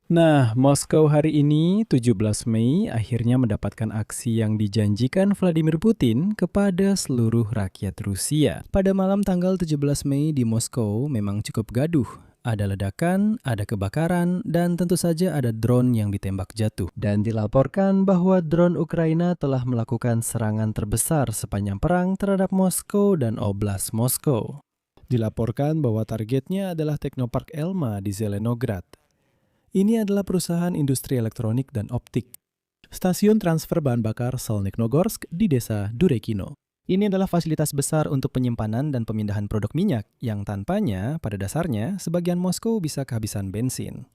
Nah, Moskow hari ini, 17 Mei, akhirnya mendapatkan aksi yang dijanjikan Vladimir Putin kepada seluruh rakyat Rusia. Pada malam tanggal 17 Mei di Moskow memang cukup gaduh. Ada ledakan, ada kebakaran, dan tentu saja ada drone yang ditembak jatuh. Dan dilaporkan bahwa drone Ukraina telah melakukan serangan terbesar sepanjang perang terhadap Moskow dan Oblast Moskow. Dilaporkan bahwa targetnya adalah Teknopark Elma di Zelenograd. Ini adalah perusahaan industri elektronik dan optik. Stasiun transfer bahan bakar Solneknogorsk di desa Durekino. Ini adalah fasilitas besar untuk penyimpanan dan pemindahan produk minyak yang tanpanya, pada dasarnya, sebagian Moskow bisa kehabisan bensin.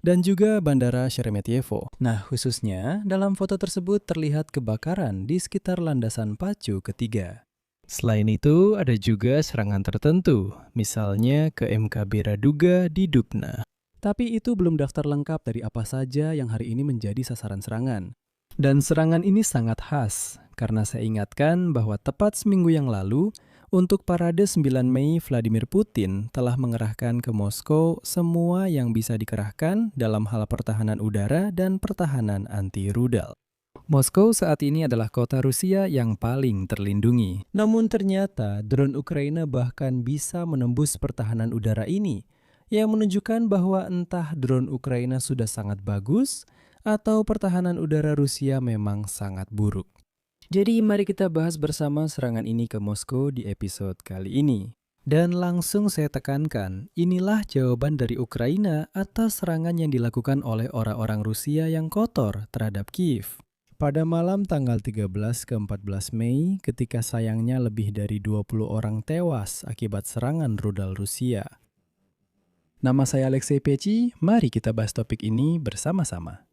Dan juga Bandara Sheremetyevo. Nah, khususnya dalam foto tersebut terlihat kebakaran di sekitar landasan pacu ketiga. Selain itu, ada juga serangan tertentu, misalnya ke MKB Raduga di Dubna. Tapi itu belum daftar lengkap dari apa saja yang hari ini menjadi sasaran serangan. Dan serangan ini sangat khas, karena saya ingatkan bahwa tepat seminggu yang lalu, untuk parade 9 Mei Vladimir Putin telah mengerahkan ke Moskow semua yang bisa dikerahkan dalam hal pertahanan udara dan pertahanan anti-rudal. Moskow saat ini adalah kota Rusia yang paling terlindungi. Namun ternyata drone Ukraina bahkan bisa menembus pertahanan udara ini, yang menunjukkan bahwa entah drone Ukraina sudah sangat bagus atau pertahanan udara Rusia memang sangat buruk. Jadi mari kita bahas bersama serangan ini ke Moskow di episode kali ini. Dan langsung saya tekankan, inilah jawaban dari Ukraina atas serangan yang dilakukan oleh orang-orang Rusia yang kotor terhadap Kiev. Pada malam tanggal 13 ke 14 Mei, ketika sayangnya lebih dari 20 orang tewas akibat serangan rudal Rusia. Nama saya Alexei Peci, mari kita bahas topik ini bersama-sama.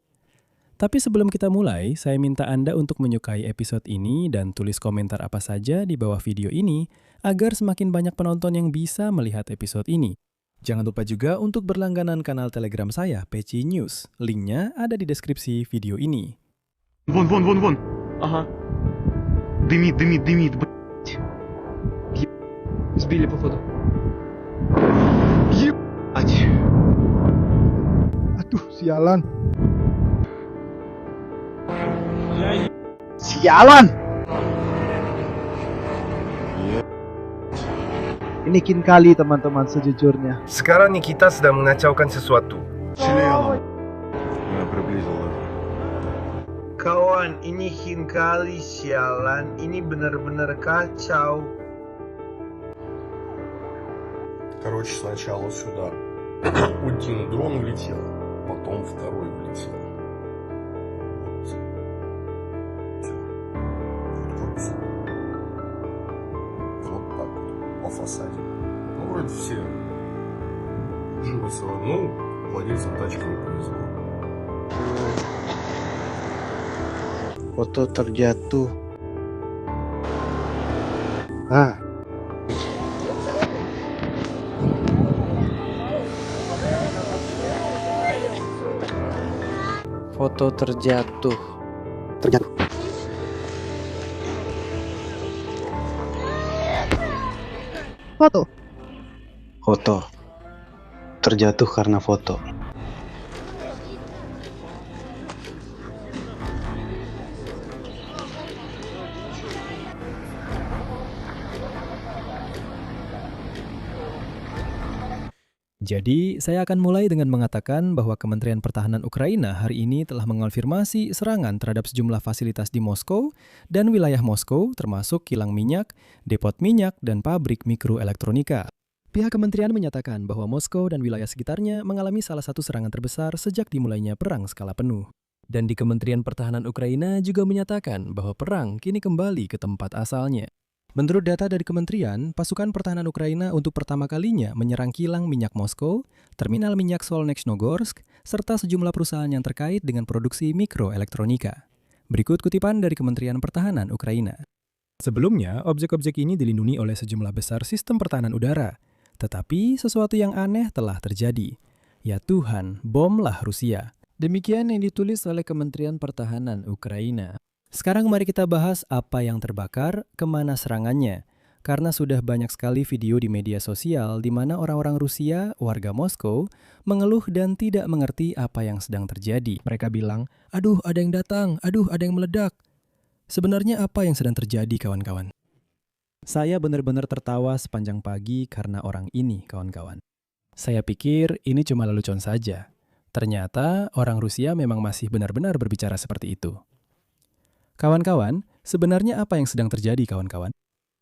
Tapi sebelum kita mulai, saya minta Anda untuk menyukai episode ini dan tulis komentar apa saja di bawah video ini agar semakin banyak penonton yang bisa melihat episode ini. Jangan lupa juga untuk berlangganan kanal Telegram saya, Peci News. Linknya ada di deskripsi video ini. Вон. Ага. Дымит, блядь. Сбили, походу. Ебать. Aduh, sialan. Sialan. Ini kin kali teman-teman sejujurnya. Sekarang Nikita sedang mengacaukan sesuatu. Я приблизил. Kawan, ini hinkali sialan, ini benar-benar kacau. Короче, сначала сюда один дрон влетел, потом второй влетел. Вот. Всё. Вот корпус. Вот так вот, по фасаде. Ну, вроде все живы целы. Ну, владельцам тачки не повезло. Foto terjatuh. Ah, foto terjatuh. Foto terjatuh karena foto. Jadi, saya akan mulai dengan mengatakan bahwa Kementerian Pertahanan Ukraina hari ini telah mengonfirmasi serangan terhadap sejumlah fasilitas di Moskow dan wilayah Moskow, termasuk kilang minyak, depot minyak, dan pabrik mikroelektronika. Pihak kementerian menyatakan bahwa Moskow dan wilayah sekitarnya mengalami salah satu serangan terbesar sejak dimulainya perang skala penuh. Dan di Kementerian Pertahanan Ukraina juga menyatakan bahwa perang kini kembali ke tempat asalnya. Menurut data dari kementerian, pasukan pertahanan Ukraina untuk pertama kalinya menyerang kilang minyak Moskow, terminal minyak Solneknogorsk, serta sejumlah perusahaan yang terkait dengan produksi mikroelektronika. Berikut kutipan dari Kementerian Pertahanan Ukraina. Sebelumnya, objek-objek ini dilindungi oleh sejumlah besar sistem pertahanan udara. Tetapi sesuatu yang aneh telah terjadi. Ya Tuhan, bomlah Rusia. Demikian yang ditulis oleh Kementerian Pertahanan Ukraina. Sekarang mari kita bahas apa yang terbakar, kemana serangannya. karena sudah banyak sekali video di media sosial di mana orang-orang Rusia, warga Moskow, mengeluh dan tidak mengerti apa yang sedang terjadi. Mereka bilang, "Aduh, ada yang datang, aduh, ada yang meledak." Sebenarnya apa yang sedang terjadi, kawan-kawan? Saya benar-benar tertawa sepanjang pagi karena orang ini, kawan-kawan. Saya pikir ini cuma lelucon saja. Ternyata orang Rusia memang masih benar-benar berbicara seperti itu. Kawan-kawan, sebenarnya apa yang sedang terjadi, kawan-kawan?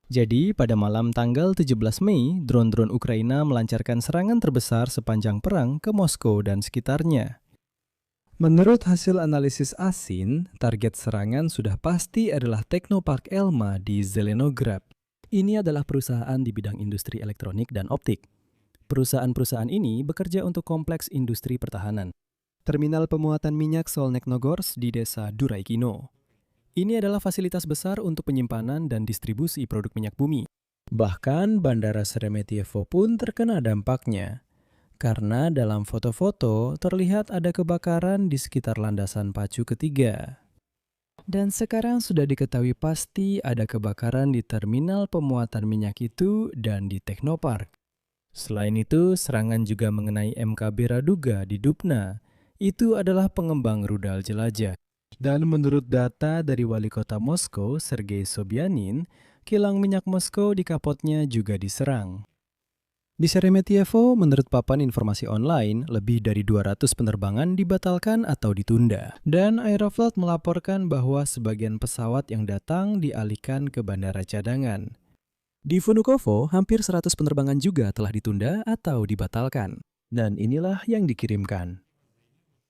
Jadi, pada malam tanggal 17 Mei, drone-drone Ukraina melancarkan serangan terbesar sepanjang perang ke Moskow dan sekitarnya. Menurut hasil analisis ASIN, target serangan sudah pasti adalah Technopark Elma di Zelenograd. Ini adalah perusahaan di bidang industri elektronik dan optik. Perusahaan-perusahaan ini bekerja untuk kompleks industri pertahanan. Terminal pemuatan minyak Solneknogorsk di desa Duraikino. Ini adalah fasilitas besar untuk penyimpanan dan distribusi produk minyak bumi. Bahkan Bandara Sheremetyevo pun terkena dampaknya. Karena dalam foto-foto terlihat ada kebakaran di sekitar landasan pacu ketiga. Dan sekarang sudah diketahui pasti ada kebakaran di terminal pemuatan minyak itu dan di Technopark. Selain itu, serangan juga mengenai MKB Raduga di Dubna. Itu adalah pengembang rudal jelajah. Dan menurut data dari wali kota Moskow, Sergei Sobyanin, kilang minyak Moskow di kapotnya juga diserang. Di Sheremetyevo, menurut papan informasi online, lebih dari 200 penerbangan dibatalkan atau ditunda. Dan Aeroflot melaporkan bahwa sebagian pesawat yang datang dialihkan ke bandara cadangan. Di Vnukovo, hampir 100 penerbangan juga telah ditunda atau dibatalkan. Dan inilah yang dikirimkan.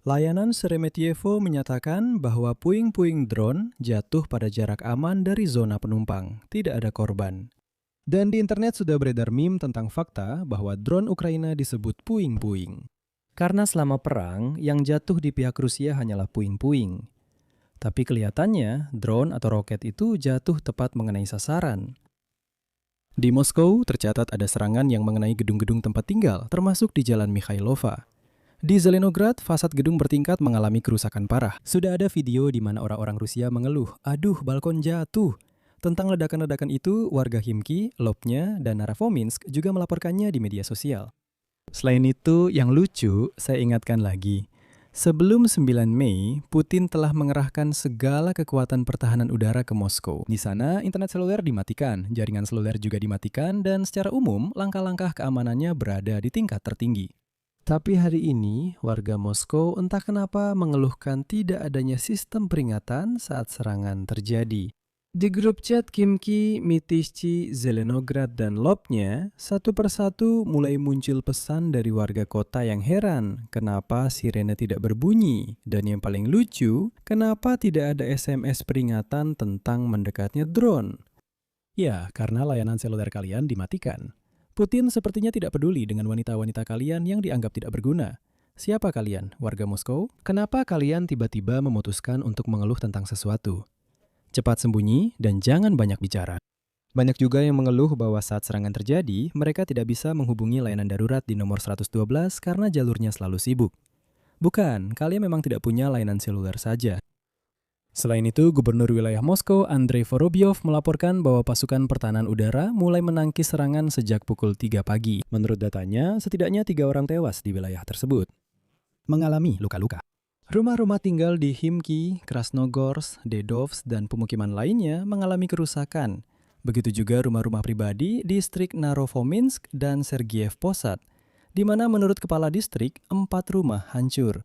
Layanan Sheremetyevo menyatakan bahwa puing-puing drone jatuh pada jarak aman dari zona penumpang, tidak ada korban. Dan di internet sudah beredar meme tentang fakta bahwa drone Ukraina disebut puing-puing. Karena selama perang, yang jatuh di pihak Rusia hanyalah puing-puing. Tapi kelihatannya, drone atau roket itu jatuh tepat mengenai sasaran. Di Moskow, tercatat ada serangan yang mengenai gedung-gedung tempat tinggal, termasuk di Jalan Mikhailova. Di Zelenograd, fasad gedung bertingkat mengalami kerusakan parah. Sudah ada video di mana orang-orang Rusia mengeluh, "Aduh, balkon jatuh." Tentang ledakan-ledakan itu, warga Khimki, Lobnya, dan Naravominsk juga melaporkannya di media sosial. Selain itu, yang lucu, saya ingatkan lagi. Sebelum 9 Mei, Putin telah mengerahkan segala kekuatan pertahanan udara ke Moskow. Di sana, internet seluler dimatikan, jaringan seluler juga dimatikan, dan secara umum, langkah-langkah keamanannya berada di tingkat tertinggi. Tapi hari ini, warga Moskow entah kenapa mengeluhkan tidak adanya sistem peringatan saat serangan terjadi. Di grup chat Khimki, Mytishchi, Zelenograd, dan Lobnya, satu persatu mulai muncul pesan dari warga kota yang heran kenapa sirene tidak berbunyi. Dan yang paling lucu, kenapa tidak ada SMS peringatan tentang mendekatnya drone. Ya, karena layanan seluler kalian dimatikan. Putin sepertinya tidak peduli dengan wanita-wanita kalian yang dianggap tidak berguna. Siapa kalian, warga Moskow? Kenapa kalian tiba-tiba memutuskan untuk mengeluh tentang sesuatu? Cepat sembunyi dan jangan banyak bicara. Banyak juga yang mengeluh bahwa saat serangan terjadi, mereka tidak bisa menghubungi layanan darurat di nomor 112 karena jalurnya selalu sibuk. Bukan, kalian memang tidak punya layanan seluler saja. Selain itu, Gubernur wilayah Moskow, Andrei Vorobyov, melaporkan bahwa pasukan pertahanan udara mulai menangkis serangan sejak pukul 3 pagi. Menurut datanya, setidaknya 3 orang tewas di wilayah tersebut, mengalami luka-luka. Rumah-rumah tinggal di Khimki, Krasnogorsk, Dedovsk, dan pemukiman lainnya mengalami kerusakan. Begitu juga rumah-rumah pribadi di distrik Naravominsk dan Sergiev Posad, di mana menurut kepala distrik, 4 rumah hancur.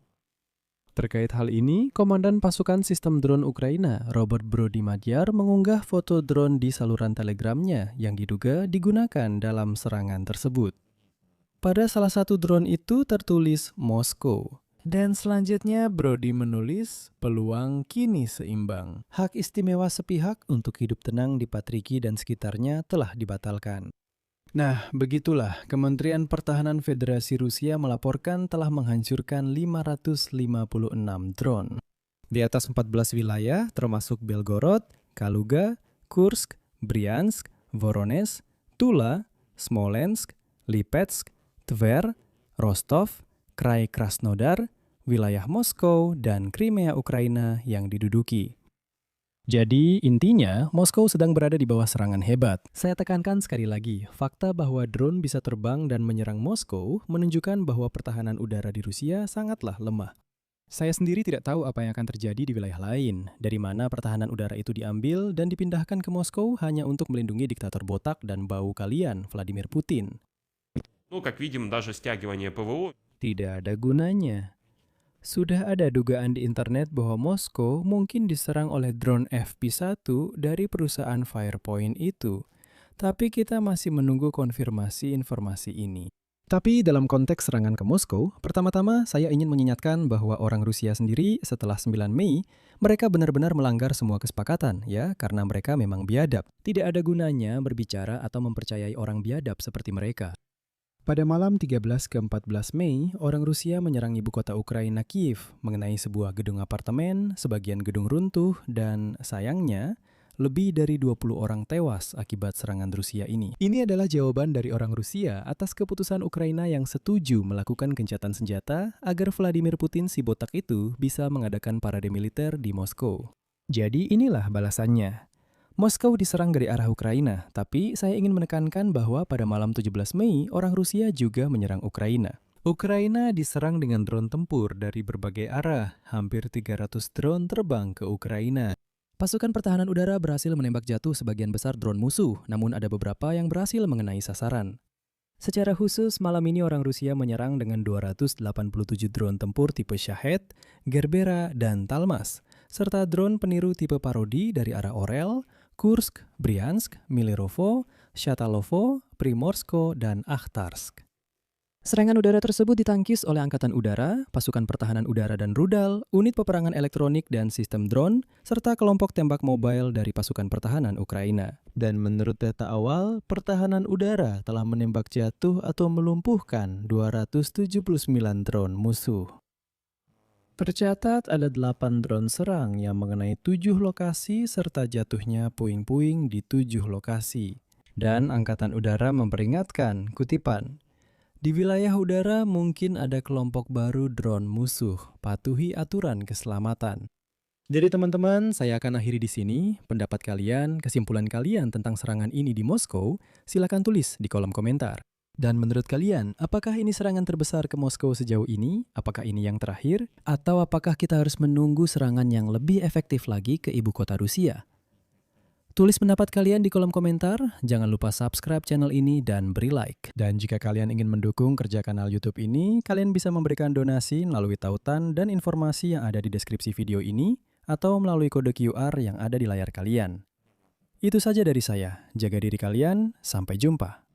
Terkait hal ini, Komandan Pasukan Sistem Drone Ukraina, Robert Brody-Magyar, mengunggah foto drone di saluran telegramnya yang diduga digunakan dalam serangan tersebut. Pada salah satu drone itu tertulis Moskow. Dan selanjutnya Brody menulis, peluang kini seimbang. Hak istimewa sepihak untuk hidup tenang di Patriki dan sekitarnya telah dibatalkan. Nah, begitulah Kementerian Pertahanan Federasi Rusia melaporkan telah menghancurkan 556 drone. Di atas 14 wilayah termasuk Belgorod, Kaluga, Kursk, Bryansk, Voronezh, Tula, Smolensk, Lipetsk, Tver, Rostov, Krai Krasnodar, wilayah Moskow, dan Crimea Ukraina yang diduduki. Jadi, intinya, Moskow sedang berada di bawah serangan hebat. Saya tekankan sekali lagi, fakta bahwa drone bisa terbang dan menyerang Moskow menunjukkan bahwa pertahanan udara di Rusia sangatlah lemah. Saya sendiri tidak tahu apa yang akan terjadi di wilayah lain, dari mana pertahanan udara itu diambil dan dipindahkan ke Moskow hanya untuk melindungi diktator botak dan bau kalian, Vladimir Putin. Ну, как видим, даже стягивание ПВО. Tidak ada gunanya. Sudah ada dugaan di internet bahwa Moskow mungkin diserang oleh drone FP1 dari perusahaan Firepoint itu. Tapi kita masih menunggu konfirmasi informasi ini. Tapi dalam konteks serangan ke Moskow, pertama-tama saya ingin mengingatkan bahwa orang Rusia sendiri setelah 9 Mei, mereka benar-benar melanggar semua kesepakatan, ya, karena mereka memang biadab. Tidak ada gunanya berbicara atau mempercayai orang biadab seperti mereka. Pada malam 13 ke 14 Mei, orang Rusia menyerang ibu kota Ukraina Kiev, mengenai sebuah gedung apartemen, sebagian gedung runtuh, dan sayangnya, lebih dari 20 orang tewas akibat serangan Rusia ini. Ini adalah jawaban dari orang Rusia atas keputusan Ukraina yang setuju melakukan gencatan senjata agar Vladimir Putin si botak itu bisa mengadakan parade militer di Moskow. Jadi inilah balasannya. Moskow diserang dari arah Ukraina, tapi saya ingin menekankan bahwa pada malam 17 Mei, orang Rusia juga menyerang Ukraina. Ukraina diserang dengan drone tempur dari berbagai arah, hampir 300 drone terbang ke Ukraina. Pasukan pertahanan udara berhasil menembak jatuh sebagian besar drone musuh, namun ada beberapa yang berhasil mengenai sasaran. Secara khusus, malam ini orang Rusia menyerang dengan 287 drone tempur tipe Shahed, Gerbera, dan Talmas, serta drone peniru tipe parodi dari arah Orel, Kursk, Bryansk, Milerovo, Shatalovo, Primorsko, dan Akhtarsk. Serangan udara tersebut ditangkis oleh Angkatan Udara, Pasukan Pertahanan Udara dan Rudal, unit peperangan elektronik dan sistem drone, serta kelompok tembak mobile dari Pasukan Pertahanan Ukraina. Dan menurut data awal, pertahanan udara telah menembak jatuh atau melumpuhkan 279 drone musuh. Tercatat ada 8 drone serang yang mengenai 7 lokasi serta jatuhnya puing-puing di 7 lokasi. Dan Angkatan Udara memperingatkan, kutipan, di wilayah udara mungkin ada kelompok baru drone musuh, patuhi aturan keselamatan. Jadi teman-teman, saya akan akhiri di sini. Pendapat kalian, kesimpulan kalian tentang serangan ini di Moskow, silakan tulis di kolom komentar. Dan menurut kalian, apakah ini serangan terbesar ke Moskow sejauh ini? Apakah ini yang terakhir? Atau apakah kita harus menunggu serangan yang lebih efektif lagi ke ibu kota Rusia? Tulis pendapat kalian di kolom komentar, jangan lupa subscribe channel ini dan beri like. Dan jika kalian ingin mendukung kerja kanal YouTube ini, kalian bisa memberikan donasi melalui tautan dan informasi yang ada di deskripsi video ini, atau melalui kode QR yang ada di layar kalian. Itu saja dari saya, jaga diri kalian, sampai jumpa.